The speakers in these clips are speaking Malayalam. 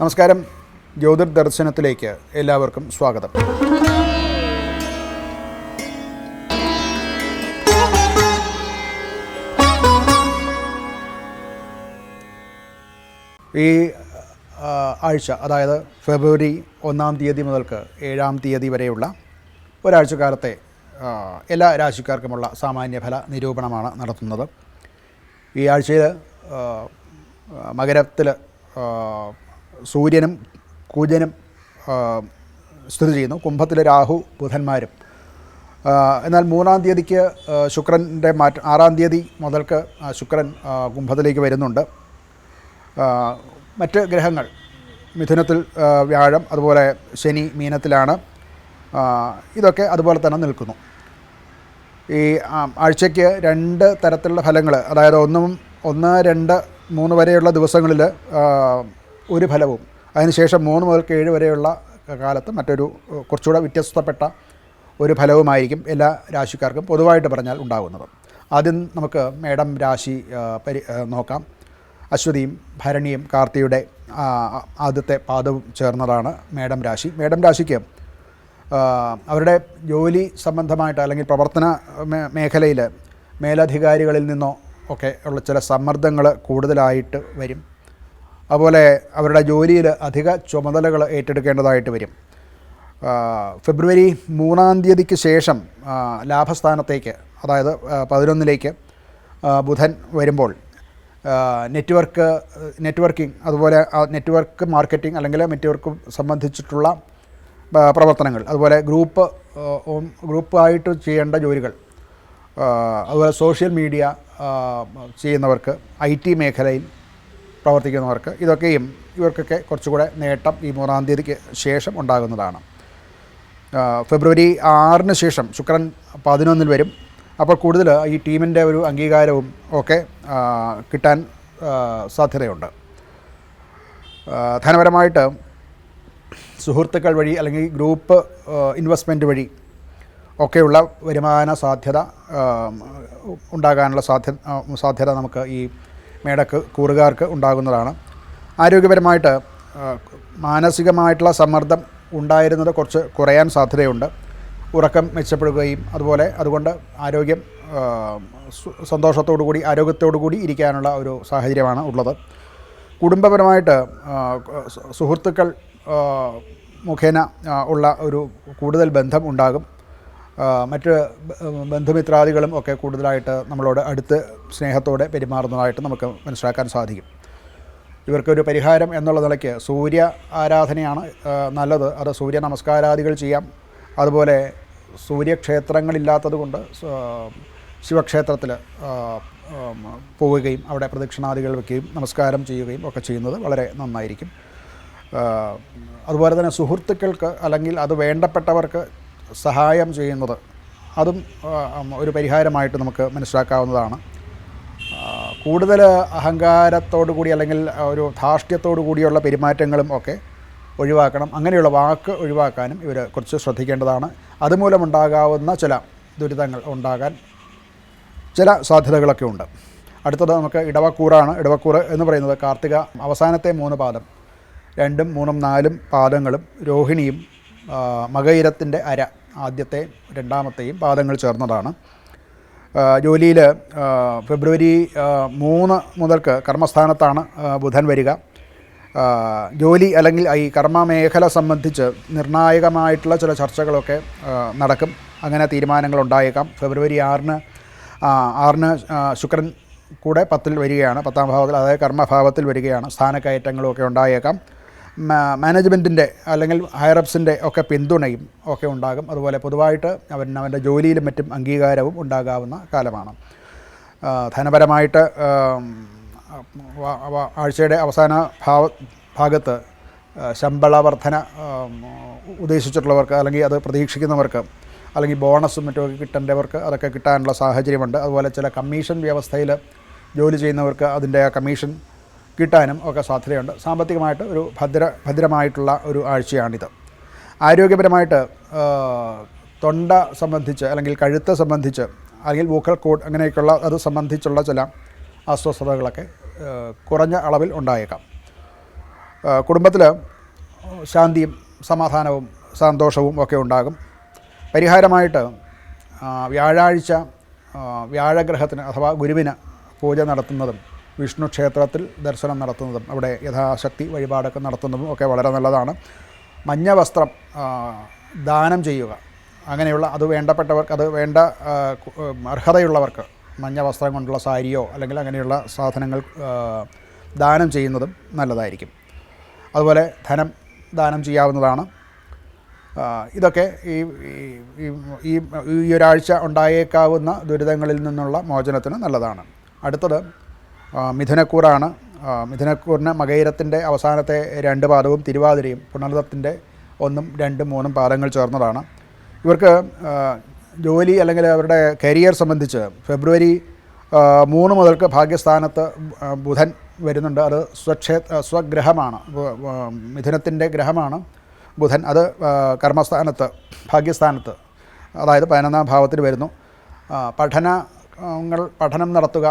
നമസ്കാരം. ജ്യോതിർ ദർശനത്തിലേക്ക് എല്ലാവർക്കും സ്വാഗതം. ഈ ആഴ്ച, അതായത് ഫെബ്രുവരി 1 തീയതി മുതൽക്ക് 7 തീയതി വരെയുള്ള ഒരാഴ്ചക്കാലത്തെ എല്ലാ രാശിക്കാർക്കുമുള്ള സാമാന്യഫല നിരൂപണമാണ് നടത്തുന്നത്. ഈ ആഴ്ചയിൽ മകരത്തിൽ സൂര്യനും കുജനും സ്ഥിതി ചെയ്യുന്നു. കുംഭത്തിൽ രാഹു ബുധന്മാരും. എന്നാൽ 3 തീയതിക്ക് ശുക്രൻ്റെ 6 തീയതി മുതൽക്ക് ശുക്രൻ കുംഭത്തിലേക്ക് വരുന്നുണ്ട്. മറ്റ് ഗ്രഹങ്ങൾ മിഥുനത്തിൽ വ്യാഴം, അതുപോലെ ശനി മീനത്തിലാണ്. ഇതൊക്കെ അതുപോലെ തന്നെ നിൽക്കുന്നു. ഈ ആഴ്ചയ്ക്ക് 2 തരത്തിലുള്ള ഫലങ്ങൾ, അതായത് 1, 2, 3 വരെയുള്ള ദിവസങ്ങളിൽ ഒരു ഫലവും, അതിനുശേഷം 3 മുതൽ 7 വരെയുള്ള കാലത്ത് മറ്റൊരു കുറച്ചുകൂടെ വ്യത്യസ്തപ്പെട്ട ഒരു ഫലവുമായിരിക്കും എല്ലാ രാശിക്കാർക്കും പൊതുവായിട്ട് പറഞ്ഞാൽ ഉണ്ടാകുന്നത്. ആദ്യം നമുക്ക് മേടം രാശി നോക്കാം. അശ്വതിയും ഭരണിയും കാർത്തിയുടെ ആദ്യത്തെ പാദവും ചേർന്നതാണ് മേടം രാശി. മേടം രാശിക്ക് അവരുടെ ജോലി സംബന്ധമായിട്ട് അല്ലെങ്കിൽ പ്രവർത്തന മേഖലയിൽ മേലധികാരികളിൽ നിന്നോ ഒക്കെ ഉള്ള ചില സമ്മർദ്ദങ്ങൾ കൂടുതലായിട്ട് വരും. അതുപോലെ അവരുടെ ജോലിയിൽ അധിക ചുമതലകൾ ഏറ്റെടുക്കേണ്ടതായിട്ട് വരും. ഫെബ്രുവരി 3 തീയതിക്ക് ശേഷം ലാഭസ്ഥാനത്തേക്ക്, അതായത് 11ലേക്ക് ബുധൻ വരുമ്പോൾ നെറ്റ്വർക്കിംഗ്, അതുപോലെ നെറ്റ്വർക്ക് മാർക്കറ്റിംഗ് അല്ലെങ്കിൽ നെറ്റ്വർക്ക് സംബന്ധിച്ചിട്ടുള്ള പ്രവർത്തനങ്ങൾ, അതുപോലെ ഗ്രൂപ്പായിട്ട് ചെയ്യേണ്ട ജോലികൾ, അതുപോലെ സോഷ്യൽ മീഡിയ ചെയ്യുന്നവർക്ക്, IT മേഖലയിൽ പ്രവർത്തിക്കുന്നവർക്ക്, ഇവർക്കൊക്കെ കുറച്ചുകൂടെ നേട്ടം ഈ 3 തീയതിക്ക് ശേഷം ഉണ്ടാകുന്നതാണ്. ഫെബ്രുവരി 6 ശേഷം ശുക്രൻ 11 വരും. അപ്പോൾ കൂടുതൽ ഈ ടീമിൻ്റെ ഒരു അംഗീകാരവും ഒക്കെ കിട്ടാൻ സാധ്യതയുണ്ട്. ധനപരമായിട്ട് സുഹൃത്തുക്കൾ വഴി അല്ലെങ്കിൽ ഗ്രൂപ്പ് ഇൻവെസ്റ്റ്മെൻറ്റ് വഴി ഒക്കെയുള്ള വരുമാന സാധ്യത ഉണ്ടാകാനുള്ള സാധ്യത നമുക്ക് ഈ കൂറുകാർക്ക് ഉണ്ടാകുന്നതാണ്. ആരോഗ്യപരമായിട്ട് മാനസികമായിട്ടുള്ള സമ്മർദ്ദം ഉണ്ടായിരുന്നത് കുറച്ച് കുറയാൻ സാധ്യതയുണ്ട്. ഉറക്കം മെച്ചപ്പെടുകയും അതുകൊണ്ട് ആരോഗ്യം ആരോഗ്യത്തോടു കൂടി ഇരിക്കാനുള്ള ഒരു സാഹചര്യമാണ് ഉള്ളത്. കുടുംബപരമായിട്ട് സുഹൃത്തുക്കൾ മുഖേന ഉള്ള ഒരു കൂടുതൽ ബന്ധം ഉണ്ടാകും. മറ്റ് ബന്ധുമിത്രാദികളും ഒക്കെ കൂടുതലായിട്ട് നമ്മളോട് അടുത്ത് സ്നേഹത്തോടെ പെരുമാറുന്നതായിട്ട് നമുക്ക് മനസ്സിലാക്കാൻ സാധിക്കും. ഇവർക്കൊരു പരിഹാരം എന്നുള്ള നിലയ്ക്ക് സൂര്യ ആരാധനയാണ് നല്ലത്. അത് സൂര്യ നമസ്കാരാദികൾ ചെയ്യാം. അതുപോലെ സൂര്യക്ഷേത്രങ്ങളില്ലാത്തത് കൊണ്ട് ശിവക്ഷേത്രത്തിൽ പോവുകയും അവിടെ പ്രദക്ഷിണാദികൾ വയ്ക്കുകയും നമസ്കാരം ചെയ്യുകയും ഒക്കെ ചെയ്യുന്നത് വളരെ നന്നായിരിക്കും. അതുപോലെ തന്നെ സുഹൃത്തുക്കൾക്ക് അല്ലെങ്കിൽ അത് വേണ്ടപ്പെട്ടവർക്ക് സഹായം ചെയ്യുന്നത്, അതും ഒരു പരിഹാരമായിട്ട് നമുക്ക് മനസ്സിലാക്കാവുന്നതാണ്. കൂടുതൽ അഹങ്കാരത്തോടു കൂടി അല്ലെങ്കിൽ ഒരു ധാർഷ്ട്യത്തോടു കൂടിയുള്ള പെരുമാറ്റങ്ങളും ഒക്കെ ഒഴിവാക്കണം. അങ്ങനെയുള്ള വാക്ക് ഒഴിവാക്കാനും ഇവർ കുറച്ച് ശ്രദ്ധിക്കേണ്ടതാണ്. അതുമൂലമുണ്ടാകാവുന്ന ചില ദുരിതങ്ങൾ ഉണ്ടാകാൻ ചില സാധ്യതകളൊക്കെ ഉണ്ട്. അടുത്തത് നമുക്ക് ഇടവക്കൂറാണ്. ഇടവക്കൂറ് എന്ന് പറയുന്നത് കാർത്തിക അവസാനത്തെ 3 പാദം, 2, 3, 4 പാദങ്ങളും രോഹിണിയും മകയിരത്തിൻ്റെ അര ആദ്യത്തെയും 2ാമത്തെയും പാദങ്ങൾ ചേർന്നതാണ്. ജോലിയിൽ ഫെബ്രുവരി 3 മുതൽക്ക് കർമ്മസ്ഥാനത്താണ് ബുധൻ വരിക. ജോലി അല്ലെങ്കിൽ ഈ കർമ്മ മേഖല സംബന്ധിച്ച് നിർണായകമായിട്ടുള്ള ചില ചർച്ചകളൊക്കെ നടക്കും. അങ്ങനെ തീരുമാനങ്ങൾ ഉണ്ടായേക്കാം. ഫെബ്രുവരി 6 ശുക്രൻ കൂടെ 10ൽ വരികയാണ്, 10ാം ഭാവത്തിൽ, അതായത് കർമ്മഭാവത്തിൽ വരികയാണ്. സ്ഥാനക്കയറ്റങ്ങളുമൊക്കെ ഉണ്ടായേക്കാം. മാനേജ്മെൻറ്റിൻ്റെ അല്ലെങ്കിൽ ഹയറപ്സിൻ്റെ ഒക്കെ പിന്തുണയും ഒക്കെ ഉണ്ടാകും. അതുപോലെ പൊതുവായിട്ട് അവൻ്റെ ജോലിയിലും മറ്റും അംഗീകാരവും ഉണ്ടാകാവുന്ന കാലമാണ്. ധനപരമായിട്ട് ആഴ്ചയുടെ അവസാന ഭാഗത്ത് ശമ്പള വർധന ഉദ്ദേശിച്ചിട്ടുള്ളവർക്ക്, അല്ലെങ്കിൽ അത് പ്രതീക്ഷിക്കുന്നവർക്ക്, അല്ലെങ്കിൽ ബോണസും മറ്റുമൊക്കെ കിട്ടേണ്ടവർക്ക് അതൊക്കെ കിട്ടാനുള്ള സാഹചര്യമുണ്ട്. അതുപോലെ ചില കമ്മീഷൻ വ്യവസ്ഥയിൽ ജോലി ചെയ്യുന്നവർക്ക് അതിൻ്റെ കമ്മീഷൻ കിട്ടാനും ഒക്കെ സാധ്യതയുണ്ട്. സാമ്പത്തികമായിട്ട് ഒരു ഭദ്രമായിട്ടുള്ള ഒരു ആഴ്ചയാണിത്. ആരോഗ്യപരമായിട്ട് തൊണ്ട സംബന്ധിച്ച് അല്ലെങ്കിൽ കഴുത്ത് സംബന്ധിച്ച് അല്ലെങ്കിൽ വോക്കൽ കോഡ് അങ്ങനെയൊക്കെയുള്ള അത് സംബന്ധിച്ചുള്ള ചില അസ്വസ്ഥതകളൊക്കെ കുറഞ്ഞ അളവിൽ ഉണ്ടായേക്കാം. കുടുംബത്തിൽ ശാന്തിയും സമാധാനവും സന്തോഷവും ഒക്കെ ഉണ്ടാകും. പരിഹാരമായിട്ട് വ്യാഴാഴ്ച വ്യാഴഗ്രഹത്തിന് അഥവാ ഗുരുവിന് പൂജ നടത്തുന്നതും വിഷ്ണു ക്ഷേത്രത്തിൽ ദർശനം നടത്തുന്നതും അവിടെ യഥാശക്തി വഴിപാടൊക്കെ നടത്തുന്നതും ഒക്കെ വളരെ നല്ലതാണ്. മഞ്ഞ വസ്ത്രം ദാനം ചെയ്യുക, അങ്ങനെയുള്ള അത് വേണ്ടപ്പെട്ടവർക്ക്, അത് വേണ്ട അർഹതയുള്ളവർക്ക് മഞ്ഞ വസ്ത്രം കൊണ്ടുള്ള സാരിയോ അല്ലെങ്കിൽ അങ്ങനെയുള്ള സാധനങ്ങൾ ദാനം ചെയ്യുന്നതും നല്ലതായിരിക്കും. അതുപോലെ ധനം ദാനം ചെയ്യാവുന്നതാണ്. ഇതൊക്കെ ഈ ഒരാഴ്ച ഉണ്ടായേക്കാവുന്ന ദുരിതങ്ങളിൽ നിന്നുള്ള മോചനത്തിന് നല്ലതാണ്. അടുത്തത് മിഥുനക്കൂറാണ്. മിഥുനക്കൂറിന് മകയിരത്തിൻ്റെ അവസാനത്തെ 2 പാദവും തിരുവാതിരയും പുണർദത്തിൻ്റെ 1, 2, 3 പാദങ്ങൾ ചേർന്നതാണ്. ഇവർക്ക് ജോലി അല്ലെങ്കിൽ അവരുടെ കരിയർ സംബന്ധിച്ച് ഫെബ്രുവരി 3 മുതൽക്ക് ഭാഗ്യസ്ഥാനത്ത് ബുധൻ വരുന്നുണ്ട്. അത് സ്വഗ്രഹമാണ്, മിഥുനത്തിൻ്റെ ഗ്രഹമാണ് ബുധൻ. അത് കർമ്മസ്ഥാനത്ത്, ഭാഗ്യസ്ഥാനത്ത്, അതായത് 11ാം ഭാവത്തിൽ വരുന്നു. പഠനം നടത്തുക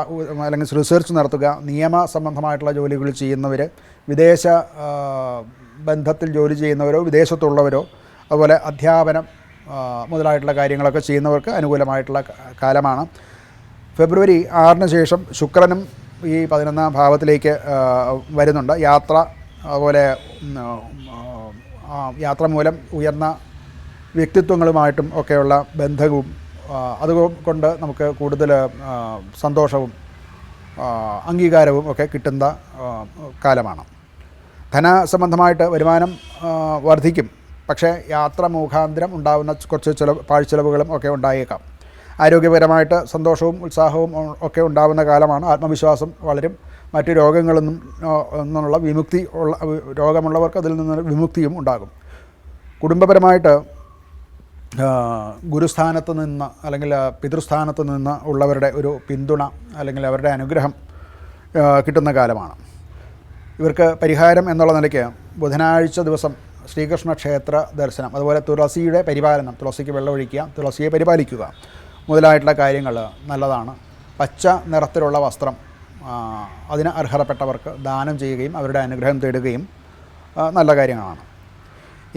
അല്ലെങ്കിൽ റിസർച്ച് നടത്തുക, നിയമ സംബന്ധമായിട്ടുള്ള ജോലികൾ ചെയ്യുന്നവർ, വിദേശ ബന്ധത്തിൽ ജോലി ചെയ്യുന്നവരോ വിദേശത്തുള്ളവരോ, അതുപോലെ അധ്യാപനം മുതലായിട്ടുള്ള കാര്യങ്ങളൊക്കെ ചെയ്യുന്നവർക്ക് അനുകൂലമായിട്ടുള്ള കാലമാണ്. ഫെബ്രുവരി 6 ശേഷം ശുക്രനും ഈ 11ാം ഭാവത്തിലേക്ക് വരുന്നുണ്ട്. യാത്ര, അതുപോലെ യാത്ര മൂലം ഉയർന്ന വ്യക്തിത്വങ്ങളുമായിട്ടും ഒക്കെയുള്ള ബന്ധവും അതുകൊണ്ട് നമുക്ക് കൂടുതൽ സന്തോഷവും അംഗീകാരവും ഒക്കെ കിട്ടുന്ന കാലമാണ്. ധനസംബന്ധമായിട്ട് വരുമാനം വർദ്ധിക്കും, പക്ഷേ യാത്ര മുഖാന്തരം ഉണ്ടാകുന്ന കുറച്ച് പാഴ്ചെലവുകളും ഒക്കെ ഉണ്ടായേക്കാം. ആരോഗ്യപരമായിട്ട് സന്തോഷവും ഉത്സാഹവും ഒക്കെ ഉണ്ടാകുന്ന കാലമാണ്. ആത്മവിശ്വാസം വളരും. മറ്റ് രോഗങ്ങളിൽ നിന്നുള്ള വിമുക്തി രോഗമുള്ളവർക്ക് അതിൽ നിന്ന് വിമുക്തിയും ഉണ്ടാകും. കുടുംബപരമായിട്ട് ഗുരുസ്ഥാനത്ത് നിന്ന് അല്ലെങ്കിൽ പിതൃസ്ഥാനത്ത് നിന്ന് ഉള്ളവരുടെ ഒരു പിന്തുണ അല്ലെങ്കിൽ അവരുടെ അനുഗ്രഹം കിട്ടുന്ന കാലമാണ്. ഇവർക്ക് പരിഹാരം എന്നുള്ള നിലയ്ക്ക് ബുധനാഴ്ച ദിവസം ശ്രീകൃഷ്ണ ക്ഷേത്ര ദർശനം, അതുപോലെ തുളസിയുടെ പരിപാലനം, തുളസിക്ക് വെള്ളമൊഴിക്കുക, തുളസിയെ പരിപാലിക്കുക മുതലായിട്ടുള്ള കാര്യങ്ങൾ നല്ലതാണ്. പച്ച നിറത്തിലുള്ള വസ്ത്രം അതിന് അർഹതപ്പെട്ടവർക്ക് ദാനം ചെയ്യുകയും അവരുടെ അനുഗ്രഹം തേടുകയും നല്ല കാര്യങ്ങളാണ്.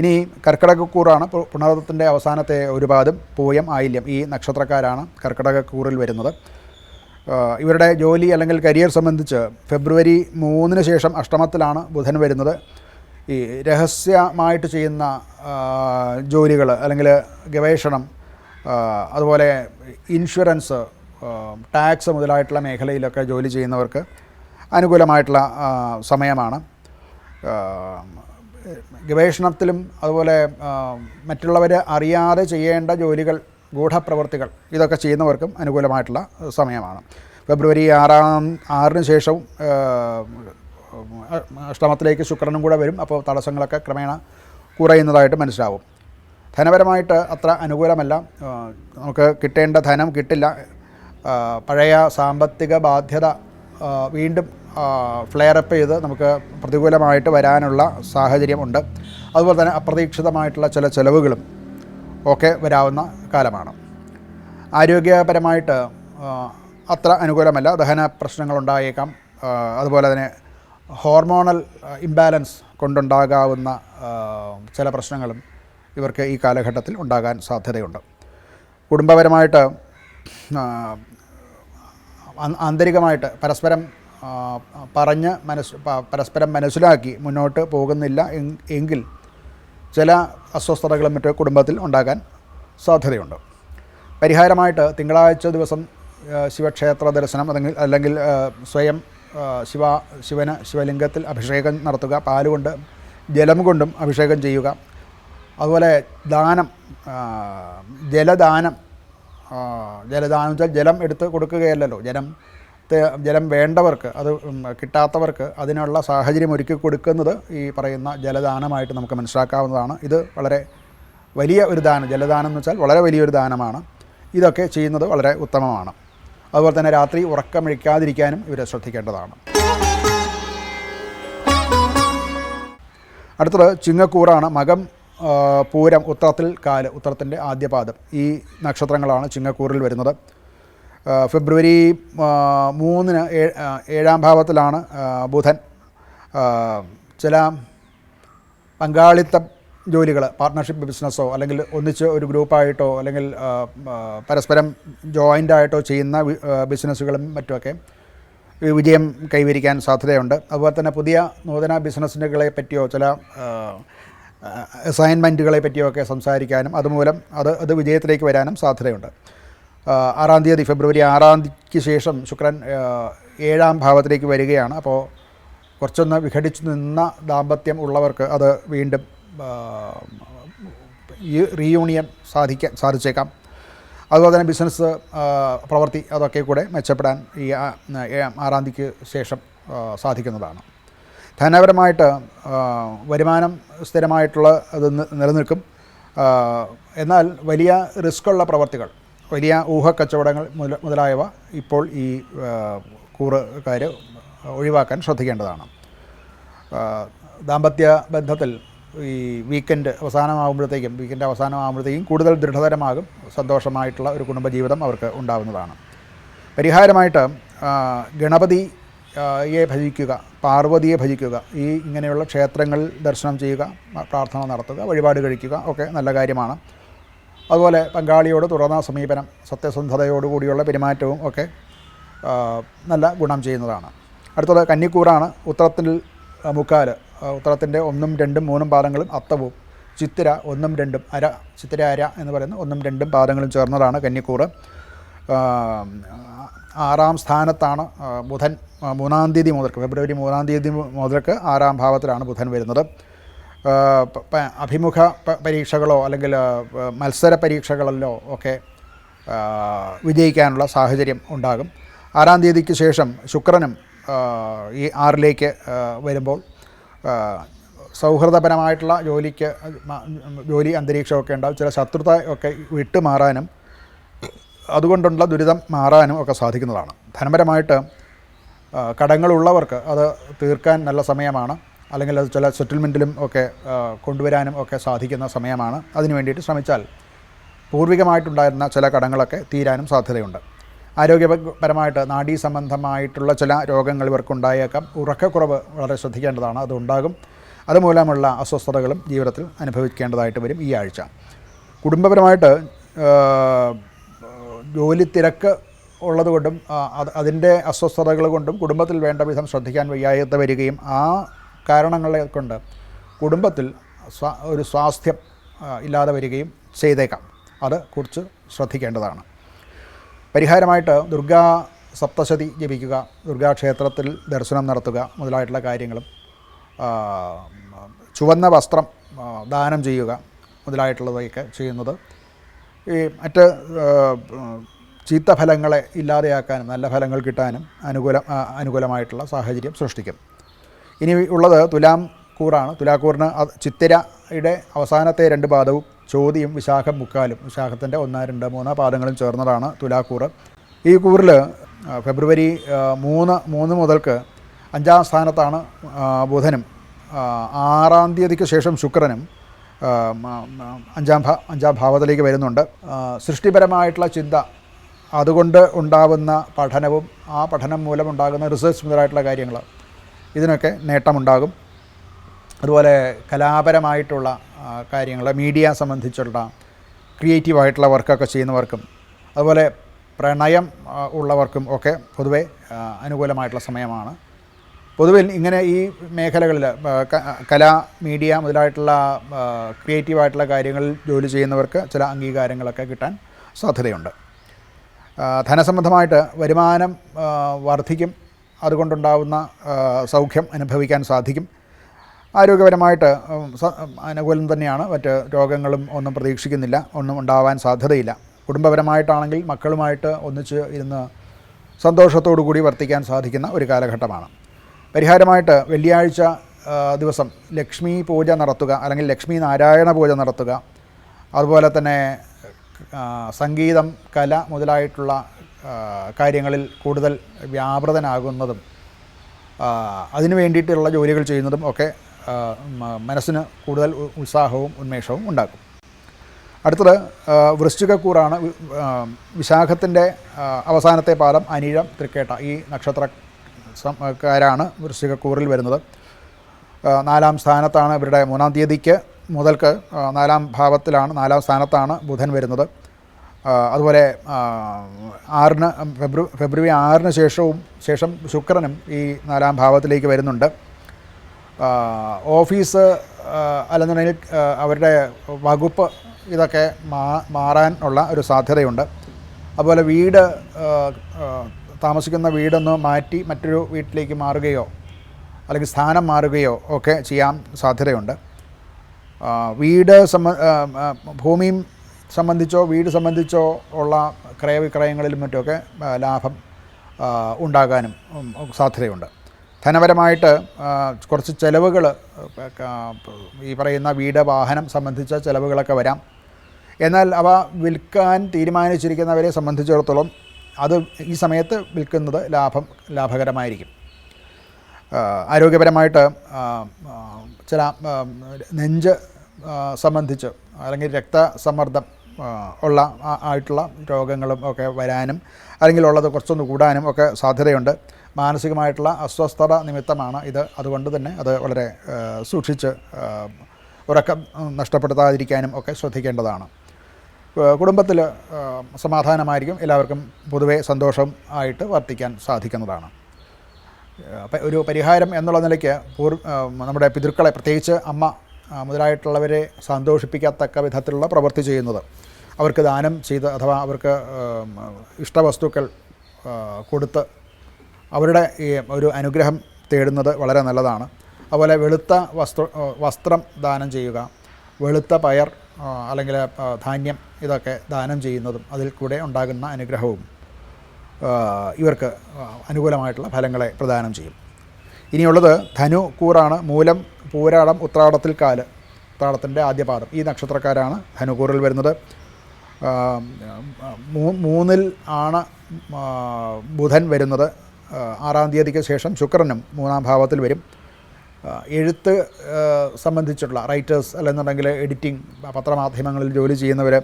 ഇനി കർക്കിടകക്കൂറാണ്. പുണർദത്തിൻ്റെ അവസാനത്തെ 1 പാദം, പൂയം, ആയില്യം ഈ നക്ഷത്രക്കാരാണ് കർക്കിടകക്കൂറിൽ വരുന്നത്. ഇവരുടെ ജോലി അല്ലെങ്കിൽ കരിയർ സംബന്ധിച്ച് ഫെബ്രുവരി 3 ശേഷം അഷ്ടമത്തിലാണ് ബുധൻ വരുന്നത്. ഈ രഹസ്യമായിട്ട് ചെയ്യുന്ന ജോലികൾ അല്ലെങ്കിൽ ഗവേഷണം, അതുപോലെ ഇൻഷുറൻസ്, ടാക്സ് മുതലായിട്ടുള്ള മേഖലയിലൊക്കെ ജോലി ചെയ്യുന്നവർക്ക് അനുകൂലമായിട്ടുള്ള സമയമാണ്. ഗവേഷണത്തിലും അതുപോലെ മറ്റുള്ളവർ അറിയാതെ ചെയ്യേണ്ട ജോലികൾ, ഗൂഢപ്രവൃത്തികൾ, ഇതൊക്കെ ചെയ്യുന്നവർക്കും അനുകൂലമായിട്ടുള്ള സമയമാണ്. ഫെബ്രുവരി 6 ശേഷവും അഷ്ടമത്തിലേക്ക് ശുക്രനും കൂടെ വരും. അപ്പോൾ തടസ്സങ്ങളൊക്കെ ക്രമേണ കുറയുന്നതായിട്ട് മനസ്സിലാവും. ധനപരമായിട്ട് അത്ര അനുകൂലമല്ല. നമുക്ക് കിട്ടേണ്ട ധനം കിട്ടില്ല. പഴയ സാമ്പത്തിക ബാധ്യത വീണ്ടും ഫ്ലെയറപ്പ് ചെയ്ത് നമുക്ക് പ്രതികൂലമായിട്ട് വരാനുള്ള സാഹചര്യമുണ്ട്. അതുപോലെ തന്നെ അപ്രതീക്ഷിതമായിട്ടുള്ള ചില ചിലവുകളും ഒക്കെ വരാവുന്ന കാലമാണ്. ആരോഗ്യപരമായിട്ട് അത്ര അനുകൂലമല്ല. ദഹന പ്രശ്നങ്ങളുണ്ടായേക്കാം. അതുപോലെ തന്നെ ഹോർമോണൽ ഇംബാലൻസ് കൊണ്ടുണ്ടാകാവുന്ന ചില പ്രശ്നങ്ങളും ഇവർക്ക് ഈ കാലഘട്ടത്തിൽ ഉണ്ടാകാൻ സാധ്യതയുണ്ട്. കുടുംബപരമായിട്ട് ആന്തരികമായിട്ട് പരസ്പരം പരസ്പരം മനസ്സിലാക്കി മുന്നോട്ട് പോകുന്നില്ല എങ്കിൽ ചില അസ്വസ്ഥതകളും മറ്റു കുടുംബത്തിൽ ഉണ്ടാകാൻ സാധ്യതയുണ്ട്. പരിഹാരമായിട്ട് തിങ്കളാഴ്ച ദിവസം ശിവക്ഷേത്ര ദർശനം അല്ലെങ്കിൽ സ്വയം ശിവലിംഗത്തിൽ അഭിഷേകം നടത്തുക, പാലുകൊണ്ട് ജലം കൊണ്ടും അഭിഷേകം ചെയ്യുക. അതുപോലെ ദാനം, ജലദാനം വെച്ചാൽ ജലം എടുത്ത് കൊടുക്കുകയല്ലല്ലോ, ജലം വേണ്ടവർക്ക്, അത് കിട്ടാത്തവർക്ക് അതിനുള്ള സാഹചര്യം ഒരുക്കി കൊടുക്കുന്നത് ഈ പറയുന്ന ജലദാനമായിട്ട് നമുക്ക് മനസ്സിലാക്കാവുന്നതാണ്. ഇത് വളരെ വലിയ ഒരു ദാനം, ജലദാനം എന്ന് വെച്ചാൽ വളരെ വലിയൊരു ദാനമാണ്. ഇതൊക്കെ ചെയ്യുന്നത് വളരെ ഉത്തമമാണ്. അതുപോലെ തന്നെ രാത്രി ഉറക്കമിഴിക്കാതിരിക്കാനും ഇവരെ ശ്രദ്ധിക്കേണ്ടതാണ്. അടുത്തത് ചിങ്ങക്കൂറാണ്. മകം, പൂരം, ഉത്രത്തിൽ കാല്, ഉത്രത്തിൻ്റെ ആദ്യ പാദം, ഈ നക്ഷത്രങ്ങളാണ് ചിങ്ങക്കൂറിൽ വരുന്നത്. ഫെബ്രുവരി 3 7ാം ഭാവത്തിലാണ് ബുധൻ. ചില പങ്കാളിത്തം ജോലികൾ, പാർട്ട്ണർഷിപ്പ് ബിസിനസ്സോ അല്ലെങ്കിൽ ഒന്നിച്ച് ഒരു ഗ്രൂപ്പായിട്ടോ അല്ലെങ്കിൽ പരസ്പരം ജോയിൻ്റായിട്ടോ ചെയ്യുന്ന ബിസിനസ്സുകളും മറ്റുമൊക്കെ വിജയം കൈവരിക്കാൻ സാധ്യതയുണ്ട്. അതുപോലെ തന്നെ പുതിയ നൂതന ബിസിനസ്സുകളെ പറ്റിയോ ചില അസൈൻമെൻറ്റുകളെ പറ്റിയോ ഒക്കെ സംസാരിക്കാനും അതുമൂലം അത് വിജയത്തിലേക്ക് വരാനും സാധ്യതയുണ്ട്. 6-ാം തീയതി ഫെബ്രുവരി 6-ാം തീയതിക്ക് ശേഷം ശുക്രൻ 7-ാം ഭാവത്തിലേക്ക് വരികയാണ്. അപ്പോൾ കുറച്ചൊന്ന് വിഘടിച്ചു നിന്ന ദാമ്പത്യം ഉള്ളവർക്ക് അത് വീണ്ടും റീയൂണിയൻ സാധിച്ചേക്കാം. അതുപോലെ തന്നെ ബിസിനസ് പ്രവൃത്തി അതൊക്കെ കൂടെ മെച്ചപ്പെടാൻ ഈ 6-ാം തീയതിക്ക് ശേഷം സാധിക്കുന്നതാണ്. ധനപരമായിട്ട് വരുമാനം സ്ഥിരമായിട്ടുള്ള അത് നിലനിൽക്കും. എന്നാൽ വലിയ റിസ്ക്കുള്ള പ്രവർത്തികൾ, വലിയ ഊഹക്കച്ചവടങ്ങൾ മുതലായവ ഇപ്പോൾ ഈ കൂറുകാർ ഒഴിവാക്കാൻ ശ്രദ്ധിക്കേണ്ടതാണ്. ദാമ്പത്യ ബന്ധത്തിൽ ഈ വീക്കെൻഡ് അവസാനമാകുമ്പോഴത്തേക്കും കൂടുതൽ ദൃഢതരമാകും. സന്തോഷമായിട്ടുള്ള ഒരു കുടുംബജീവിതം അവർക്ക് ഉണ്ടാകുന്നതാണ്. പരിഹാരമായിട്ട് ഗണപതിയെ ഭജിക്കുക, പാർവതിയെ ഭജിക്കുക, ഇങ്ങനെയുള്ള ക്ഷേത്രങ്ങളിൽ ദർശനം ചെയ്യുക, പ്രാർത്ഥന നടത്തുക, വഴിപാട് കഴിക്കുക ഒക്കെ നല്ല കാര്യമാണ്. അതുപോലെ പങ്കാളിയോട് തുറന്ന സമീപനം, സത്യസന്ധതയോടുകൂടിയുള്ള പെരുമാറ്റവും ഒക്കെ നല്ല ഗുണം ചെയ്യുന്നതാണ്. അടുത്തത് കന്നിക്കൂറാണ്. ഉത്തരത്തിൽ മുക്കാൽ, ഉത്തരത്തിൻ്റെ 1, 2, 3 പാദങ്ങളും അത്തവും, ചിത്തിര 1, 2 അര, ചിത്തിര അര എന്ന് പറയുന്ന 1, 2 പാദങ്ങളും ചേർന്നതാണ് കന്നിക്കൂറ്. 6-ാം സ്ഥാനത്താണ് ബുധൻ. 3-ാം തീയതി മുതൽക്ക്, ഫെബ്രുവരി 3-ാം തീയതി മുതൽക്ക് 6-ാം ഭാവത്തിലാണ് ബുധൻ വരുന്നത്. അഭിമുഖ പരീക്ഷകളോ അല്ലെങ്കിൽ മത്സര പരീക്ഷകളിലോ ഒക്കെ വിജയിക്കാനുള്ള സാഹചര്യം ഉണ്ടാകും. 6-ാം തീയതിക്ക് ശേഷം ശുക്രനും ഈ 6-ലേക്ക് വരുമ്പോൾ സൗഹൃദപരമായിട്ടുള്ള ജോലി അന്തരീക്ഷമൊക്കെ ഉണ്ടാകും. ചില ശത്രുത ഒക്കെ വിട്ടുമാറാനും അതുകൊണ്ടുള്ള ദുരിതം മാറാനും ഒക്കെ സാധിക്കുന്നതാണ്. ധനപരമായിട്ട് കടങ്ങളുള്ളവർക്ക് അത് തീർക്കാൻ നല്ല സമയമാണ്. അല്ലെങ്കിൽ അത് ചില സെറ്റിൽമെൻറ്റിലും ഒക്കെ കൊണ്ടുവരാനും ഒക്കെ സാധിക്കുന്ന സമയമാണ്. അതിനു വേണ്ടിയിട്ട് ശ്രമിച്ചാൽ പൂർവികമായിട്ടുണ്ടായിരുന്ന ചില കടങ്ങളൊക്കെ തീരാനും സാധ്യതയുണ്ട്. ആരോഗ്യപരമായിട്ട് നാഡീ സംബന്ധമായിട്ടുള്ള ചില രോഗങ്ങൾ ഇവർക്കുണ്ടായേക്കാം. ഉറക്കക്കുറവ് വളരെ ശ്രദ്ധിക്കേണ്ടതാണ്, അതുണ്ടാകും. അതുമൂലമുള്ള അസ്വസ്ഥതകളും ജീവിതത്തിൽ അനുഭവിക്കേണ്ടതായിട്ട് വരും ഈ ആഴ്ച. കുടുംബപരമായിട്ട് ജോലി തിരക്ക് ഉള്ളതുകൊണ്ടും അതിൻ്റെ അസ്വസ്ഥതകൾ കൊണ്ടും കുടുംബത്തിൽ വേണ്ട വിധം ശ്രദ്ധിക്കാൻ വയ്യാതെ വരികയും ആ കാരണങ്ങളെ കൊണ്ട് കുടുംബത്തിൽ ഒരു സ്വാസ്ഥ്യം ഇല്ലാതെ വരികയും ചെയ്തേക്കാം. അത് കുറിച്ച് ശ്രദ്ധിക്കേണ്ടതാണ്. പരിഹാരമായിട്ട് ദുർഗാ സപ്തശതി ജപിക്കുക, ദുർഗാക്ഷേത്രത്തിൽ ദർശനം നടത്തുക മുതലായിട്ടുള്ള കാര്യങ്ങളും, ചുവന്ന വസ്ത്രം ദാനം ചെയ്യുക മുതലായിട്ടുള്ളതൊക്കെ ചെയ്യുന്നത് ഈ മറ്റ് ചീത്ത ഫലങ്ങളെ ഇല്ലാതെയാക്കാനും നല്ല ഫലങ്ങൾ കിട്ടാനും അനുകൂലമായിട്ടുള്ള സാഹചര്യം സൃഷ്ടിക്കും. ഇനി ഉള്ളത് തുലാം കൂറാണ്. തുലാക്കൂറിന് ചിത്തിരയുടെ അവസാനത്തെ 2 പാദവും ചോതിയും വിശാഖം മുക്കാലും, വിശാഖത്തിൻ്റെ 1, 2, 3 പാദങ്ങളും ചേർന്നതാണ് തുലാക്കൂറ്. ഈ കൂറിൽ ഫെബ്രുവരി 3 മുതൽക്ക് 5-ാം സ്ഥാനത്താണ് ബുധനും, 6-ാം തീയതിക്ക് ശേഷം ശുക്രനും 5-ാം ഭാവത്തിലേക്ക് വരുന്നുണ്ട്. സൃഷ്ടിപരമായിട്ടുള്ള ചിന്ത, അതുകൊണ്ട് ഉണ്ടാകുന്ന പഠനവും ആ പഠനം മൂലമുണ്ടാകുന്ന റിസർച്ച് മുതലായിട്ടുള്ള കാര്യങ്ങൾ, ഇതിനൊക്കെ നേട്ടമുണ്ടാകും. അതുപോലെ കലാപരമായിട്ടുള്ള കാര്യങ്ങൾ, മീഡിയ സംബന്ധിച്ചുള്ള ക്രിയേറ്റീവായിട്ടുള്ള വർക്കൊക്കെ ചെയ്യുന്നവർക്കും അതുപോലെ പ്രണയം ഉള്ളവർക്കും ഒക്കെ പൊതുവെ അനുകൂലമായിട്ടുള്ള സമയമാണ്. പൊതുവിൽ ഇങ്ങനെ ഈ മേഖലകളിൽ കല, മീഡിയ മുതലായിട്ടുള്ള ക്രിയേറ്റീവായിട്ടുള്ള കാര്യങ്ങളിൽ ജോലി ചെയ്യുന്നവർക്ക് ചില അംഗീകാരങ്ങളൊക്കെ കിട്ടാൻ സാധ്യതയുണ്ട്. ധനസംബന്ധമായിട്ട് വരുമാനം വർദ്ധിക്കും, അതുകൊണ്ടുണ്ടാകുന്ന സൗഖ്യം അനുഭവിക്കാൻ സാധിക്കും. ആരോഗ്യപരമായിട്ട് അനുകൂലം തന്നെയാണ്. മറ്റ് രോഗങ്ങളും ഒന്നും പ്രതീക്ഷിക്കുന്നില്ല, ഒന്നും ഉണ്ടാവാൻ സാധ്യതയില്ല. കുടുംബപരമായിട്ടാണെങ്കിൽ മക്കളുമായിട്ട് ഒന്നിച്ച് ഇരുന്ന് സന്തോഷത്തോടു കൂടി വർത്തിക്കാൻ സാധിക്കുന്ന ഒരു കാലഘട്ടമാണ്. പരിഹാരമായിട്ട് വെള്ളിയാഴ്ച ദിവസം ലക്ഷ്മി പൂജ നടത്തുക, അല്ലെങ്കിൽ ലക്ഷ്മി നാരായണ പൂജ നടത്തുക. അതുപോലെ തന്നെ സംഗീതം, കല മുതലായിട്ടുള്ള കാര്യങ്ങളിൽ കൂടുതൽ വ്യാപൃതനാകുന്നതും അതിനു വേണ്ടിയിട്ടുള്ള ജോലികൾ ചെയ്യുന്നതും ഒക്കെ മനസ്സിന് കൂടുതൽ ഉത്സാഹവും ഉന്മേഷവും ഉണ്ടാക്കും. അടുത്തത് വൃശ്ചികക്കൂറാണ്. വിശാഖത്തിൻ്റെ അവസാനത്തെ പാദം അനിഴം, തൃക്കേട്ട ഈ നക്ഷത്രക്കാരാണ് വൃശ്ചികക്കൂറിൽ വരുന്നത്. 4-ാം സ്ഥാനത്താണ് ഇവരുടെ 3-ാം തീയതിക്ക് മുതൽക്ക് 4-ാം ഭാവത്തിലാണ് 4-ാം സ്ഥാനത്താണ് ബുധൻ വരുന്നത്. അതുപോലെ 6-ന് ഫെബ്രുവരി 6-ന് ശേഷം ശുക്രനും ഈ 4-ാം ഭാവത്തിലേക്ക് വരുന്നുണ്ട്. ഓഫീസ് അല്ലെന്നുണ്ടെങ്കിൽ അവരുടെ വകുപ്പ് ഇതൊക്കെ മാറാനുള്ള ഒരു സാധ്യതയുണ്ട്. അതുപോലെ വീട്, താമസിക്കുന്ന വീടൊന്ന് മാറ്റി മറ്റൊരു വീട്ടിലേക്ക് മാറുകയോ അല്ലെങ്കിൽ സ്ഥാനം മാറുകയോ ഒക്കെ ചെയ്യാൻ സാധ്യതയുണ്ട്. വീട് ഭൂമിയും സംബന്ധിച്ചോ വീട് സംബന്ധിച്ചോ ഉള്ള ക്രയവിക്രയങ്ങളിലും മറ്റുമൊക്കെ ലാഭം ഉണ്ടാകാനും സാധ്യതയുണ്ട്. ധനപരമായിട്ട് കുറച്ച് ചിലവുകൾ, ഈ പറയുന്ന വീട്, വാഹനം സംബന്ധിച്ച ചിലവുകളൊക്കെ വരാം. എന്നാൽ അവ വിൽക്കാൻ തീരുമാനിച്ചിരിക്കുന്നവരെ സംബന്ധിച്ചിടത്തോളം അത് ഈ സമയത്ത് വിൽക്കുന്നത് ലാഭകരമായിരിക്കും. ആരോഗ്യപരമായിട്ട് ചില നെഞ്ച് സംബന്ധിച്ച് അല്ലെങ്കിൽ രക്തസമ്മർദ്ദം ആയിട്ടുള്ള രോഗങ്ങളും ഒക്കെ വരാനും അല്ലെങ്കിൽ ഉള്ളത് കുറച്ചൊന്ന് കൂടാനും ഒക്കെ സാധ്യതയുണ്ട്. മാനസികമായിട്ടുള്ള അസ്വസ്ഥത നിമിത്തമാണ് ഇത്. അതുകൊണ്ട് തന്നെ അത് വളരെ സൂക്ഷിച്ച് ഉറക്കം നഷ്ടപ്പെടുത്താതിരിക്കാനും ഒക്കെ ശ്രദ്ധിക്കേണ്ടതാണ്. കുടുംബത്തിൽ സമാധാനമായിരിക്കും. എല്ലാവർക്കും പൊതുവെ സന്തോഷം ആയിട്ട് വർത്തിക്കാൻ സാധിക്കുന്നതാണ്. ഒരു പരിഹാരം എന്നുള്ള നിലയ്ക്ക് നമ്മുടെ പിതൃക്കളെ, പ്രത്യേകിച്ച് അമ്മ മുതലായിട്ടുള്ളവരെ സന്തോഷിപ്പിക്കത്തക്ക വിധത്തിലുള്ള പ്രവൃത്തി ചെയ്യുന്നത്, അവർക്ക് ദാനം ചെയ്ത് അഥവാ അവർക്ക് ഇഷ്ടവസ്തുക്കൾ കൊടുത്ത് അവരുടെ ഈ ഒരു അനുഗ്രഹം തേടുന്നത് വളരെ നല്ലതാണ്. അതുപോലെ വെളുത്ത വസ്ത്രം ദാനം ചെയ്യുക, വെളുത്ത പയർ അല്ലെങ്കിൽ ധാന്യം ഇതൊക്കെ ദാനം ചെയ്യുന്നതും അതിൽ കൂടെ ഉണ്ടാകുന്ന അനുഗ്രഹവും ഇവർക്ക് അനുകൂലമായിട്ടുള്ള ഫലങ്ങളെ പ്രദാനം ചെയ്യും. ഇനിയുള്ളത് ധനു കൂറാണ്. മൂലം, പൂരാടം, ഉത്രാടത്തിൽ കാല്, ഉത്രാടത്തിൻ്റെ ആദ്യ പാദം, ഈ നക്ഷത്രക്കാരാണ് ധനുക്കൂറിൽ വരുന്നത്. 3-ൽ ആണ് ബുധൻ വരുന്നത്. 6-ാം തീയതിക്ക് ശേഷം ശുക്രനും 3-ാം ഭാവത്തിൽ വരും. എഴുത്ത് സംബന്ധിച്ചുള്ള റൈറ്റേഴ്സ് അല്ലെന്നുണ്ടെങ്കിൽ എഡിറ്റിംഗ്, പത്രമാധ്യമങ്ങളിൽ ജോലി ചെയ്യുന്നവർ,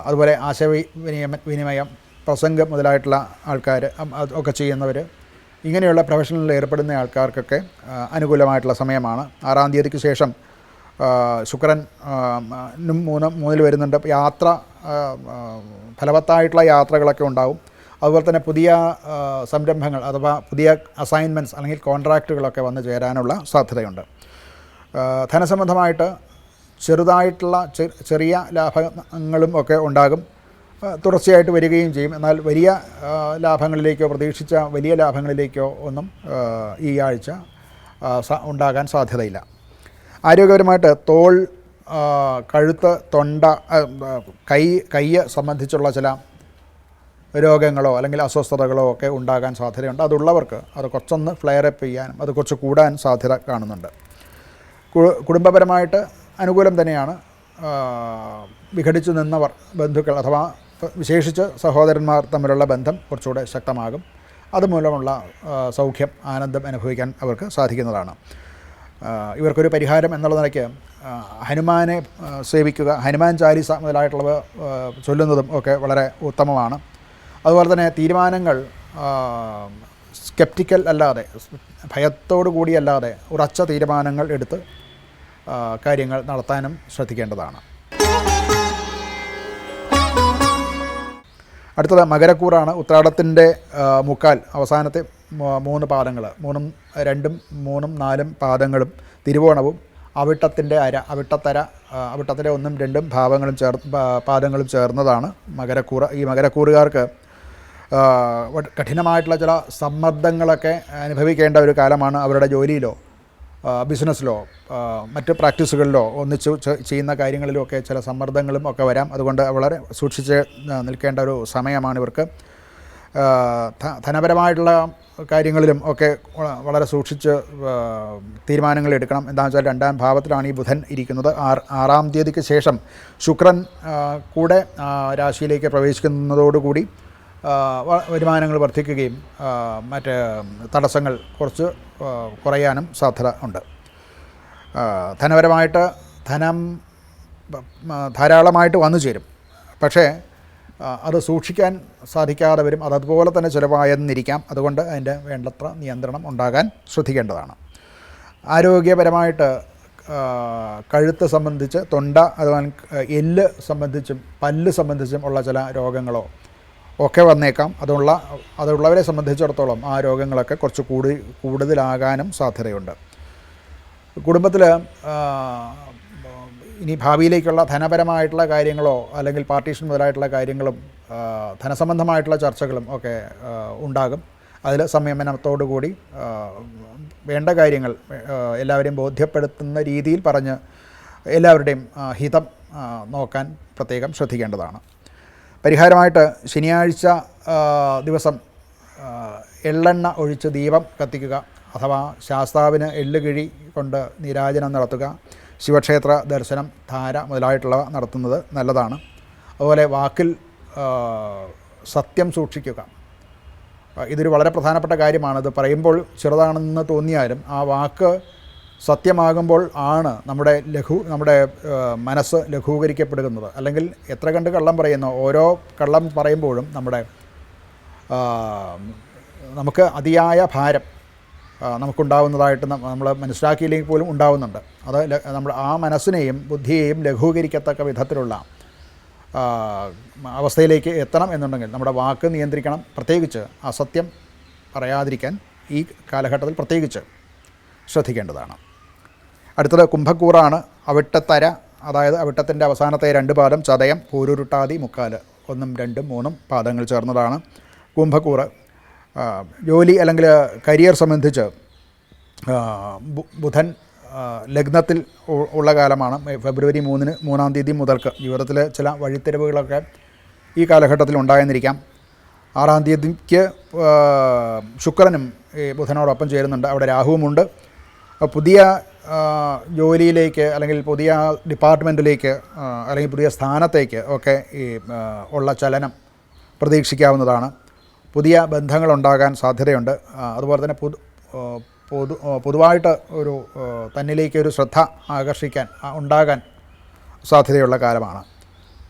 അതുപോലെ ആശയവിനിമയം, പ്രസംഗം മുതലായിട്ടുള്ള ആൾക്കാർ ഒക്കെ ചെയ്യുന്നവർ, ഇങ്ങനെയുള്ള പ്രൊഫഷനിൽ ഏർപ്പെടുന്ന ആൾക്കാർക്കൊക്കെ അനുകൂലമായിട്ടുള്ള സമയമാണ്. 6-ാം തീയതിക്ക് ശേഷം ശുക്രൻ 3-ൽ വരുന്നുണ്ട്. യാത്ര, ഫലവത്തായിട്ടുള്ള യാത്രകളൊക്കെ ഉണ്ടാവും. അതുപോലെ തന്നെ പുതിയ സംരംഭങ്ങൾ അഥവാ പുതിയ അസൈൻമെൻറ്റ്സ് അല്ലെങ്കിൽ കോൺട്രാക്റ്റുകളൊക്കെ വന്ന് ചേരാനുള്ള സാധ്യതയുണ്ട്. ധനസംബന്ധമായിട്ട് ചെറുതായിട്ടുള്ള ചെറിയ ലാഭങ്ങളും ഒക്കെ ഉണ്ടാകും, തുടർച്ചയായിട്ട് വരികയും ചെയ്യും. എന്നാൽ വലിയ ലാഭങ്ങളിലേക്കോ, പ്രതീക്ഷിച്ച വലിയ ലാഭങ്ങളിലേക്കോ ഒന്നും ഈ ആഴ്ച ഉണ്ടാകാൻ സാധ്യതയില്ല. ആരോഗ്യപരമായിട്ട് തോൾ, കഴുത്ത്, തൊണ്ട, കൈ സംബന്ധിച്ചുള്ള ചില രോഗങ്ങളോ അല്ലെങ്കിൽ അസ്വസ്ഥതകളോ ഒക്കെ ഉണ്ടാകാൻ സാധ്യതയുണ്ട്. അതുള്ളവർക്ക് അത് കുറച്ചൊന്ന് ഫ്ലെയറപ്പ് ചെയ്യാനും അത് കുറച്ച് കൂടാൻ സാധ്യത കാണുന്നുണ്ട്. കുടുംബപരമായിട്ട് അനുകൂലം തന്നെയാണ്. വിഘടിച്ചു നിന്നവർ, ബന്ധുക്കൾ അഥവാ വിശേഷിച്ച് സഹോദരന്മാർ തമ്മിലുള്ള ബന്ധം കുറച്ചുകൂടെ ശക്തമാകും. അതുമൂലമുള്ള സൗഖ്യം, ആനന്ദം അനുഭവിക്കാൻ അവർക്ക് സാധിക്കുന്നതാണ്. ഇവർക്കൊരു പരിഹാരം എന്നുള്ള നിലയ്ക്ക് ഹനുമാനെ സേവിക്കുക, ഹനുമാൻ ചാലീസ മുതലായിട്ടുള്ളവ ചൊല്ലുന്നതും ഒക്കെ വളരെ ഉത്തമമാണ്. അതുപോലെ തന്നെ തീരുമാനങ്ങൾ സ്കെപ്റ്റിക്കൽ അല്ലാതെ, ഭയത്തോടു കൂടിയല്ലാതെ ഉറച്ച തീരുമാനങ്ങൾ എടുത്ത് കാര്യങ്ങൾ നടത്താനും ശ്രദ്ധിക്കേണ്ടതാണ്. അടുത്തത് മകരക്കൂറാണ്. ഉത്രാടത്തിൻ്റെ മുക്കാൽ, അവസാനത്തെ 3 പാദങ്ങൾ, 3ഉം 2ഉം 3ഉം 4ഉം പാദങ്ങളും തിരുവോണവും അവിട്ടത്തിൻ്റെ അര, അവിട്ടത്തിൻ്റെ 1ഉം 2ഉം പാദങ്ങളും ചേർന്നതാണ് മകരക്കൂറ്. ഈ മകരക്കൂറുകാർക്ക് കഠിനമായിട്ടുള്ള ചില സമ്മർദ്ദങ്ങളൊക്കെ അനുഭവിക്കേണ്ട ഒരു കാലമാണ്. അവരുടെ ജോലിയിലോ ബിസിനസ്സിലോ മറ്റ് പ്രാക്ടീസുകളിലോ ഒന്നിച്ച് ചെയ്യുന്ന കാര്യങ്ങളിലുമൊക്കെ ചില സമ്മർദ്ദങ്ങളും ഒക്കെ വരാം. അതുകൊണ്ട് വളരെ സൂക്ഷിച്ച് നിൽക്കേണ്ട ഒരു സമയമാണ് ഇവർക്ക്. ധനപരമായിട്ടുള്ള കാര്യങ്ങളിലും ഒക്കെ വളരെ സൂക്ഷിച്ച് തീരുമാനങ്ങൾ എടുക്കണം. എന്താണെന്ന് വെച്ചാൽ 2-ാം ഭാവത്തിലാണ് ഈ ബുധൻ ഇരിക്കുന്നത്. 6-ാം തീയതിക്ക് ശേഷം ശുക്രൻ കൂടെ രാശിയിലേക്ക് പ്രവേശിക്കുന്നതോടുകൂടി വരുമാനങ്ങൾ വർദ്ധിക്കുകയും മറ്റ് തടസ്സങ്ങൾ കുറച്ച് കുറയാനും സാധ്യത ഉണ്ട്. ധനപരമായിട്ട് ധനം ധാരാളമായിട്ട് വന്നു ചേരും, പക്ഷേ അത് സൂക്ഷിക്കാൻ സാധിക്കാതെ വരും. അതുപോലെ തന്നെ ചിലവായെന്നിരിക്കാം. അതുകൊണ്ട് അതിൻ്റെ വേണ്ടത്ര നിയന്ത്രണം ഉണ്ടാകാൻ ശ്രദ്ധിക്കേണ്ടതാണ്. ആരോഗ്യപരമായിട്ട് കഴുത്ത് സംബന്ധിച്ച്, തൊണ്ട, അതുപോലെ എല്ല് സംബന്ധിച്ചും പല്ല് സംബന്ധിച്ചും ഉള്ള ചില രോഗങ്ങളോ ഒക്കെ വന്നേക്കാം. അതുള്ളവരെ സംബന്ധിച്ചിടത്തോളം ആ രോഗങ്ങളൊക്കെ കുറച്ച് കൂടുതലാകാനും സാധ്യതയുണ്ട്. കുടുംബത്തിൽ ഇനി ഭാവിയിലേക്കുള്ള ധനപരമായിട്ടുള്ള കാര്യങ്ങളോ അല്ലെങ്കിൽ പാർട്ടീഷൻ മുതലായിട്ടുള്ള കാര്യങ്ങളും ധനസംബന്ധമായിട്ടുള്ള ചർച്ചകളും ഒക്കെ ഉണ്ടാകും. അതിൽ സംയമനത്തോടു കൂടി വേണ്ട കാര്യങ്ങൾ എല്ലാവരെയും ബോധ്യപ്പെടുത്തുന്ന രീതിയിൽ പറഞ്ഞ് എല്ലാവരുടെയും ഹിതം നോക്കാൻ പ്രത്യേകം ശ്രദ്ധിക്കേണ്ടതാണ്. പരിഹാരമായിട്ട് ശനിയാഴ്ച ദിവസം എള്ളെണ്ണ ഒഴിച്ച് ദീപം കത്തിക്കുക, അഥവാ ശാസ്താവിന് എള്ളുകിഴി കൊണ്ട് നീരാജനം നടത്തുക, ശിവക്ഷേത്ര ദർശനം, ധാര മുതലായിട്ടുള്ളവ നടത്തുന്നത് നല്ലതാണ്. അതുപോലെ വാക്കിൽ സത്യം സൂക്ഷിക്കുക. ഇതൊരു വളരെ പ്രധാനപ്പെട്ട കാര്യമാണ്. ഇത് പറയുമ്പോൾ ചെറുതാണെന്ന് തോന്നിയാലും ആ വാക്ക് സത്യമാകുമ്പോൾ ആണ് നമ്മുടെ മനസ്സ് ലഘൂകരിക്കപ്പെടുന്നത്. അല്ലെങ്കിൽ എത്ര കണ്ട് കള്ളം പറയുന്നോ, ഓരോ കള്ളം പറയുമ്പോഴും നമുക്ക് അതിയായ ഭാരം നമുക്കുണ്ടാവുന്നതായിട്ട് നമ്മൾ മനസ്സിലാക്കിയില്ലെങ്കിൽ പോലും ഉണ്ടാവുന്നുണ്ട്. അത് നമ്മുടെ ആ മനസ്സിനെയും ബുദ്ധിയെയും ലഘൂകരിക്കത്തക്ക വിധത്തിലുള്ള അവസ്ഥയിലേക്ക് എത്തണം എന്നുണ്ടെങ്കിൽ നമ്മുടെ വാക്ക് നിയന്ത്രിക്കണം. പ്രത്യേകിച്ച് അസത്യം പറയാതിരിക്കാൻ ഈ കാലഘട്ടത്തിൽ പ്രത്യേകിച്ച് ശ്രദ്ധിക്കേണ്ടതാണ്. അടുത്തത് കുംഭക്കൂറാണ്. അവിട്ടത്തര, അതായത് അവിട്ടത്തിൻ്റെ അവസാനത്തെ 2 പാദം ചതയം, പൂരുരുട്ടാതി, മുക്കാല്, 1, 2, 3 പാദങ്ങൾ ചേർന്നതാണ് കുംഭക്കൂറ്. ജോലി അല്ലെങ്കിൽ കരിയർ സംബന്ധിച്ച് ബുധൻ ലഗ്നത്തിൽ ഉള്ള കാലമാണ്. ഫെബ്രുവരി 3-ാം തീയതി മുതൽക്ക് ജീവിതത്തിൽ ചില വഴിത്തിരിവുകളൊക്കെ ഈ കാലഘട്ടത്തിൽ ഉണ്ടായെന്നിരിക്കാം. 6-ാം തീയതിക്ക് ശുക്രനും ഈ ബുധനോടൊപ്പം ചേരുന്നുണ്ട്. അവിടെ രാഹുവുമുണ്ട്. പുതിയ ജോലിയിലേക്ക് അല്ലെങ്കിൽ പുതിയ ഡിപ്പാർട്ട്മെൻറ്റിലേക്ക് അല്ലെങ്കിൽ പുതിയ സ്ഥാനത്തേക്ക് ഒക്കെ ഈ ഉള്ള ചലനം പ്രതീക്ഷിക്കാവുന്നതാണ്. പുതിയ ബന്ധങ്ങളുണ്ടാകാൻ സാധ്യതയുണ്ട്. അതുപോലെ തന്നെ പൊതുവായിട്ട് ഒരു തന്നിലേക്ക് ഒരു ശ്രദ്ധ ഉണ്ടാകാൻ സാധ്യതയുള്ള കാലമാണ്.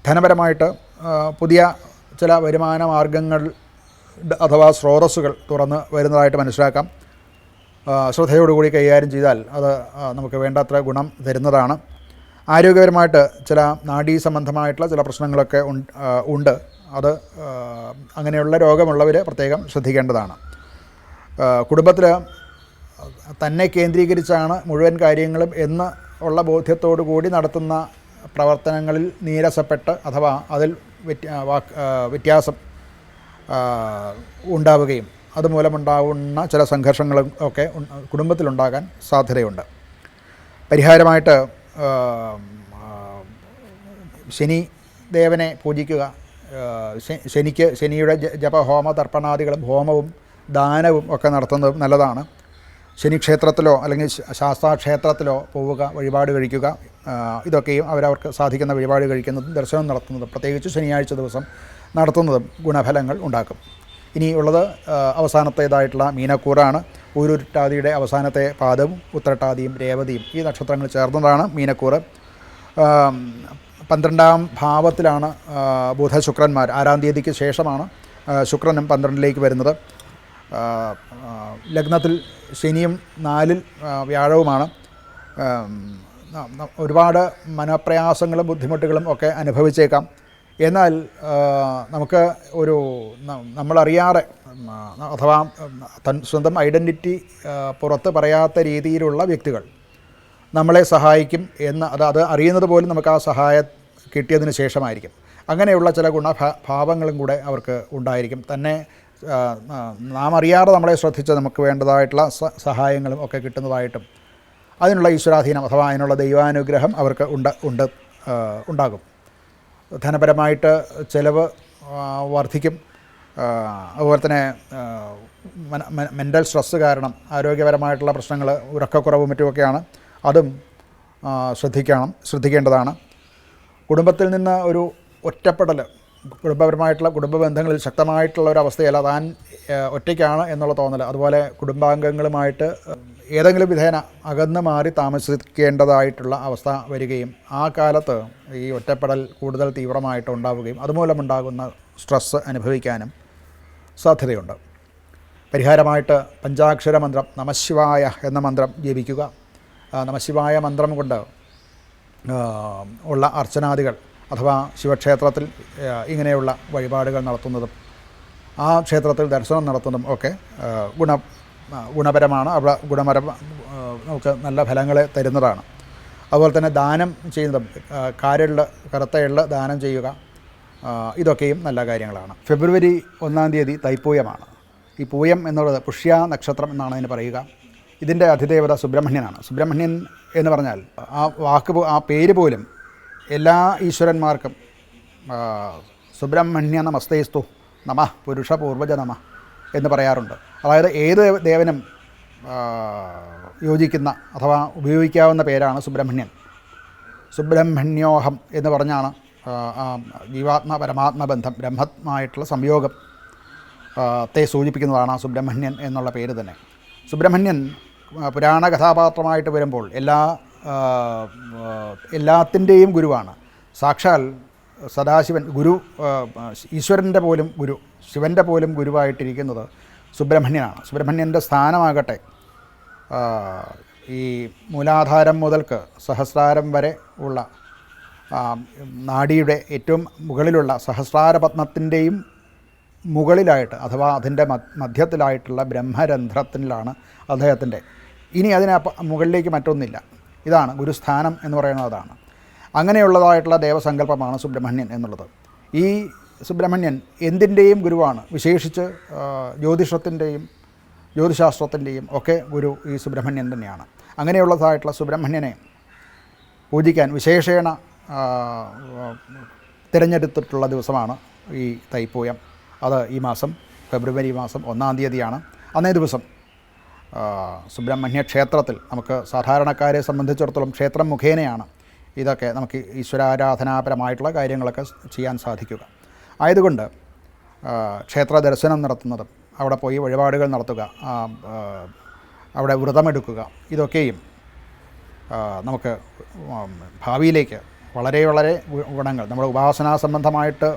ധനപരമായിട്ട് പുതിയ ചില വരുമാന മാർഗങ്ങൾ അഥവാ സ്രോതസ്സുകൾ തുറന്ന് വരുന്നതായിട്ട് മനസ്സിലാക്കാം. ശ്രദ്ധയോടുകൂടി കൈകാര്യം ചെയ്താൽ അത് നമുക്ക് വേണ്ടത്ര ഗുണം തരുന്നതാണ്. ആരോഗ്യപരമായിട്ട് ചില നാഡീ സംബന്ധമായിട്ടുള്ള ചില പ്രശ്നങ്ങളൊക്കെ ഉണ്ട്. അത് അങ്ങനെയുള്ള രോഗമുള്ളവർ പ്രത്യേകം ശ്രദ്ധിക്കേണ്ടതാണ്. കുടുംബത്തിൽ തന്നെ കേന്ദ്രീകരിച്ചാണ് മുഴുവൻ കാര്യങ്ങളും എന്ന് ഉള്ള ബോധ്യത്തോടു കൂടി നടത്തുന്ന പ്രവർത്തനങ്ങളിൽ നീരസപ്പെട്ട് അഥവാ അതിൽ വ്യത്യാസം ഉണ്ടാവുകയും അതുമൂലമുണ്ടാകുന്ന ചില സംഘർഷങ്ങളും ഒക്കെ കുടുംബത്തിലുണ്ടാകാൻ സാധ്യതയുണ്ട്. പരിഹാരമായിട്ട് ശനി ദേവനെ പൂജിക്കുക. ശനിയുടെ ജപഹോമ തർപ്പണാദികളും ഹോമവും ദാനവും ഒക്കെ നടത്തുന്നതും നല്ലതാണ്. ശനിക്ഷേത്രത്തിലോ അല്ലെങ്കിൽ ശാസ്താക്ഷേത്രത്തിലോ പോവുക, വഴിപാട് കഴിക്കുക. ഇതൊക്കെയും അവരവർക്ക് സാധിക്കുന്ന വഴിപാട് കഴിക്കുന്നതും ദർശനം നടത്തുന്നതും പ്രത്യേകിച്ച് ശനിയാഴ്ച ദിവസം നടത്തുന്നതും ഗുണഫലങ്ങൾ ഉണ്ടാക്കും. ഇനി ഉള്ളത് അവസാനത്തേതായിട്ടുള്ള മീനക്കൂറാണ്. പൂരുരുട്ടാതിയുടെ അവസാനത്തെ പാദവും ഉത്രട്ടാതിയും രേവതിയും ഈ നക്ഷത്രങ്ങൾ ചേർന്നതാണ് മീനക്കൂറ്. 12ാം ഭാവത്തിലാണ് ബുധശുക്രന്മാർ. 6-ാം തീയതിക്ക് ശേഷമാണ് ശുക്രനും 12ലേക്ക് വരുന്നത്. ലഗ്നത്തിൽ ശനിയും 4-ൽ വ്യാഴവുമാണ്. ഒരുപാട് മനപ്രയാസങ്ങളും ബുദ്ധിമുട്ടുകളും ഒക്കെ അനുഭവിച്ചേക്കാം. എന്നാൽ നമുക്ക് ഒരു നമ്മളറിയാതെ അഥവാ സ്വന്തം ഐഡൻറ്റിറ്റി പുറത്ത് പറയാത്ത രീതിയിലുള്ള വ്യക്തികൾ നമ്മളെ സഹായിക്കും എന്ന് അത് അറിയുന്നത് പോലും നമുക്ക് ആ സഹായം കിട്ടിയതിന് ശേഷമായിരിക്കും. അങ്ങനെയുള്ള ചില ഗുണഭാവങ്ങളും കൂടെ അവർക്ക് ഉണ്ടായിരിക്കും. തന്നെ നാം അറിയാതെ നമ്മളെ ശ്രദ്ധിച്ച് നമുക്ക് വേണ്ടതായിട്ടുള്ള സഹായങ്ങളും ഒക്കെ കിട്ടുന്നതായിട്ടും അതിനുള്ള ഈശ്വരാധീനം അഥവാ അതിനുള്ള ദൈവാനുഗ്രഹം അവർക്ക് ഉണ്ടാകും. ധനപരമായിട്ട് ചിലവ് വർദ്ധിക്കും. അതുപോലെ തന്നെ മെൻ്റൽ സ്ട്രെസ്സ് കാരണം ആരോഗ്യപരമായിട്ടുള്ള പ്രശ്നങ്ങൾ, ഉറക്കക്കുറവും മറ്റുമൊക്കെയാണ്. അതും ശ്രദ്ധിക്കേണ്ടതാണ്. കുടുംബത്തിൽ നിന്ന് ഒരു ഒറ്റപ്പെടൽ, കുടുംബപരമായിട്ടുള്ള കുടുംബ ബന്ധങ്ങളിൽ ശക്തമായിട്ടുള്ള ഒരു അവസ്ഥയല്ല, താൻ ഒറ്റയ്ക്കാണ് എന്നുള്ള തോന്നൽ, അതുപോലെ കുടുംബാംഗങ്ങളുമായിട്ട് ഏതെങ്കിലും വിധേന അകന്ന് മാറി താമസിക്കേണ്ടതായിട്ടുള്ള അവസ്ഥ വരികയും ആ കാലത്ത് ഈ ഒറ്റപ്പെടൽ കൂടുതൽ തീവ്രമായിട്ട് ഉണ്ടാവുകയും അതുമൂലമുണ്ടാകുന്ന സ്ട്രെസ്സ് അനുഭവിക്കാനും സാധ്യതയുണ്ട്. പരിഹാരമായിട്ട് പഞ്ചാക്ഷര മന്ത്രം നമഃശിവായ എന്ന മന്ത്രം ജപിക്കുക. നമഃശിവായ മന്ത്രം കൊണ്ട് ഉള്ള അർച്ചനാദികൾ അഥവാ ശിവക്ഷേത്രത്തിൽ ഇങ്ങനെയുള്ള വഴിപാടുകൾ നടത്തുന്നതും ആ ക്ഷേത്രത്തിൽ ദർശനം നടത്തുന്നതും ഒക്കെ ഗുണപരമാണ്. അവിടെ നമുക്ക് നല്ല ഫലങ്ങളെ തരുന്നതാണ്. അതുപോലെ തന്നെ ദാനം ചെയ്യുന്നതും കറുത്ത എള്ള് ദാനം ചെയ്യുക, ഇതൊക്കെയും നല്ല കാര്യങ്ങളാണ്. ഫെബ്രുവരി 1-ാം തീയതി തൈപ്പൂയമാണ്. ഈ പൂയം എന്നുള്ളത് പുഷ്യ നക്ഷത്രം എന്നാണ് അതിന് പറയുക. ഇതിൻ്റെ അതിദേവത സുബ്രഹ്മണ്യനാണ്. സുബ്രഹ്മണ്യൻ എന്ന് പറഞ്ഞാൽ ആ പേര് പോലും എല്ലാ ഈശ്വരന്മാർക്കും സുബ്രഹ്മണ്യ നമസ്തേസ്തു നമഃ പുരുഷ പൂർവജ നമഃ എന്ന് പറയാറുണ്ട്. അതായത് ഏത് ദേവനും യോജിക്കുന്ന അഥവാ ഉപയോഗിക്കാവുന്ന പേരാണ് സുബ്രഹ്മണ്യൻ. സുബ്രഹ്മണ്യോഹം എന്ന് പറഞ്ഞാണ് ജീവാത്മ പരമാത്മ ബന്ധം, ബ്രഹ്മമായിട്ടുള്ള സംയോഗം സൂചിപ്പിക്കുന്നതാണ് ആ സുബ്രഹ്മണ്യൻ എന്നുള്ള പേര് തന്നെ. സുബ്രഹ്മണ്യൻ പുരാണ കഥാപാത്രമായിട്ട് വരുമ്പോൾ എല്ലാത്തിൻ്റെയും ഗുരുവാണ്. സാക്ഷാൽ സദാശിവൻ ഗുരു, ഈശ്വരൻ്റെ പോലും ഗുരു, ശിവൻ്റെ പോലും ഗുരുവായിട്ടിരിക്കുന്നത് സുബ്രഹ്മണ്യനാണ്. സുബ്രഹ്മണ്യൻ്റെ സ്ഥാനമാകട്ടെ ഈ മൂലാധാരം മുതൽക്ക് സഹസ്രാരം വരെ ഉള്ള നാഡിയുടെ ഏറ്റവും മുകളിലുള്ള സഹസ്രാരപത്മത്തിൻ്റെയും മുകളിലായിട്ട് അഥവാ അതിൻ്റെ മധ്യത്തിലായിട്ടുള്ള ബ്രഹ്മരന്ധ്രത്തിലാണ് അദ്ദേഹത്തിൻ്റെ. ഇനി അതിന് മുകളിലേക്ക് മറ്റൊന്നില്ല. ഇതാണ് ഗുരുസ്ഥാനം എന്ന് പറയുന്നത്. അതാണ് അങ്ങനെയുള്ളതായിട്ടുള്ള ദേവസങ്കല്പമാണ് സുബ്രഹ്മണ്യൻ എന്നുള്ളത്. ഈ സുബ്രഹ്മണ്യൻ എന്തിൻ്റെയും ഗുരുവാണ്. വിശേഷിച്ച് ജ്യോതിഷത്തിൻ്റെയും ജ്യോതിശാസ്ത്രത്തിൻ്റെയും ഒക്കെ ഗുരു ഈ സുബ്രഹ്മണ്യൻ തന്നെയാണ്. അങ്ങനെയുള്ളതായിട്ടുള്ള സുബ്രഹ്മണ്യനെ പൂജിക്കാൻ വിശേഷേണ തിരഞ്ഞെടുത്തിട്ടുള്ള ദിവസമാണ് ഈ തൈപ്പൂയം. അത് ഈ മാസം ഫെബ്രുവരി മാസം 1-ാം തീയതിയാണ്. അന്നേ ദിവസം സുബ്രഹ്മണ്യ ക്ഷേത്രത്തിൽ നമുക്ക് സാധാരണക്കാരെ സംബന്ധിച്ചിടത്തോളം ക്ഷേത്രം മുഖേനയാണ് ഇതൊക്കെ നമുക്ക് ഈശ്വരാരാധനാപരമായിട്ടുള്ള കാര്യങ്ങളൊക്കെ ചെയ്യാൻ സാധിക്കുക. ആയതുകൊണ്ട് ക്ഷേത്ര ദർശനം നടത്തുന്നതും അവിടെ പോയി വഴിപാടുകൾ നടത്തുക, അവിടെ വ്രതമെടുക്കുക, ഇതൊക്കെയും നമുക്ക് ഭാവിയിലേക്ക് വളരെ വളരെ ഗുണങ്ങൾ, നമ്മുടെ ഉപാസനാ സംബന്ധമായിട്ട്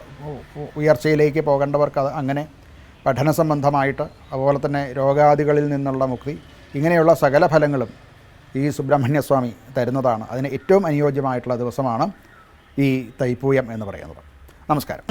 ഉയർച്ചയിലേക്ക് പോകേണ്ടവർക്ക് അത് അങ്ങനെ, പഠന സംബന്ധമായിട്ട്, അതുപോലെ തന്നെ രോഗാദികളിൽ നിന്നുള്ള മുക്തി, ഇങ്ങനെയുള്ള സകല ഫലങ്ങളും ഈ സുബ്രഹ്മണ്യസ്വാമി തരുന്നതാണ്. അതിന് ഏറ്റവും അനുയോജ്യമായിട്ടുള്ള ദിവസമാണ് ഈ തൈപ്പൂയം എന്ന് പറയുന്നത്. നമസ്കാരം.